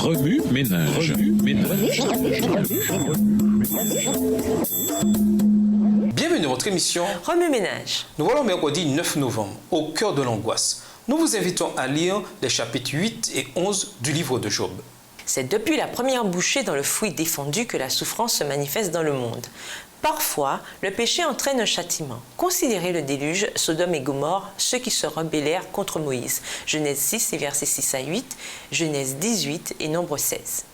Remue ménage. Bienvenue dans votre émission Remue ménage. Nous voilà mercredi 9 novembre, au cœur de l'angoisse. Nous vous invitons à lire les chapitres 8 et 11 du livre de Job. C'est depuis la première bouchée dans le fruit défendu que la souffrance se manifeste dans le monde. Parfois, le péché entraîne un châtiment. Considérez le déluge, Sodome et Gomorrhe, ceux qui se rebellèrent contre Moïse. Genèse 6 et versets 6 à 8, Genèse 18 et Nombre 16.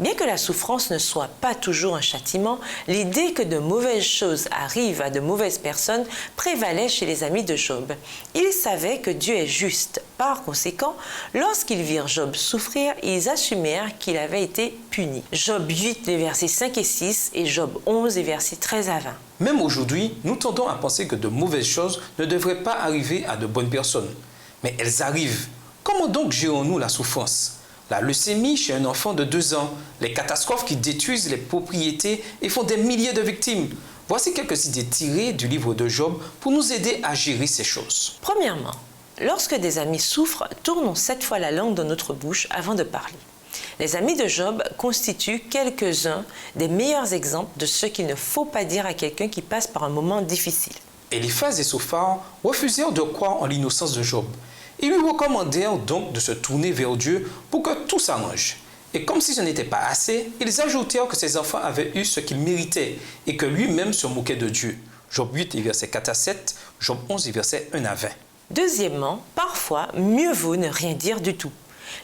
Bien que la souffrance ne soit pas toujours un châtiment, l'idée que de mauvaises choses arrivent à de mauvaises personnes prévalait chez les amis de Job. Ils savaient que Dieu est juste. Par conséquent, lorsqu'ils virent Job souffrir, ils assumèrent qu'il avait été puni. Job 8, les versets 5 et 6 et Job 11, les versets 13 à 20. Même aujourd'hui, nous tendons à penser que de mauvaises choses ne devraient pas arriver à de bonnes personnes. Mais elles arrivent. Comment donc gérons-nous la souffrance ? La leucémie chez un enfant de 2 ans, les catastrophes qui détruisent les propriétés et font des milliers de victimes. Voici quelques idées tirées du livre de Job pour nous aider à gérer ces choses. Premièrement, lorsque des amis souffrent, tournons 7 fois la langue dans notre bouche avant de parler. Les amis de Job constituent quelques-uns des meilleurs exemples de ce qu'il ne faut pas dire à quelqu'un qui passe par un moment difficile. Eliphaz et Sophar refusèrent de croire en l'innocence de Job. Ils lui recommandèrent donc de se tourner vers Dieu pour que tout s'arrange. Et comme si ce n'était pas assez, ils ajoutèrent que ses enfants avaient eu ce qu'ils méritaient et que lui-même se moquait de Dieu. Job 8, versets 4 à 7, Job 11, versets 1 à 20. Deuxièmement, parfois, mieux vaut ne rien dire du tout.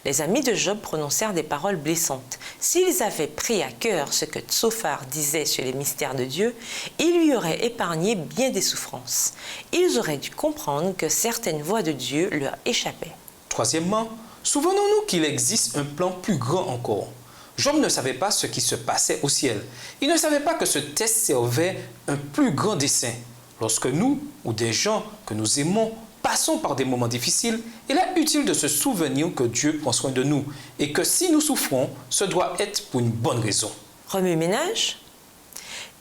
Les amis de Job prononcèrent des paroles blessantes. S'ils avaient pris à cœur ce que Sophar disait sur les mystères de Dieu, ils lui auraient épargné bien des souffrances. Ils auraient dû comprendre que certaines voies de Dieu leur échappaient. Troisièmement, souvenons-nous qu'il existe un plan plus grand encore. Job ne savait pas ce qui se passait au ciel. Il ne savait pas que ce test servait un plus grand dessein. Lorsque nous, ou des gens que nous aimons, passons par des moments difficiles, il est utile de se souvenir que Dieu prend soin de nous et que si nous souffrons, ce doit être pour une bonne raison. Remue ménage.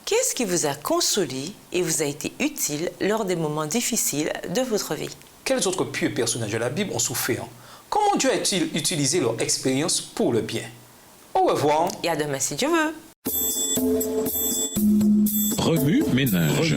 Qu'est-ce qui vous a consolé et vous a été utile lors des moments difficiles de votre vie? Quels autres pieux personnages de la Bible ont souffert? Comment Dieu a-t-il utilisé leur expérience pour le bien? Au revoir. Et à demain si Dieu veut. Remue ménage.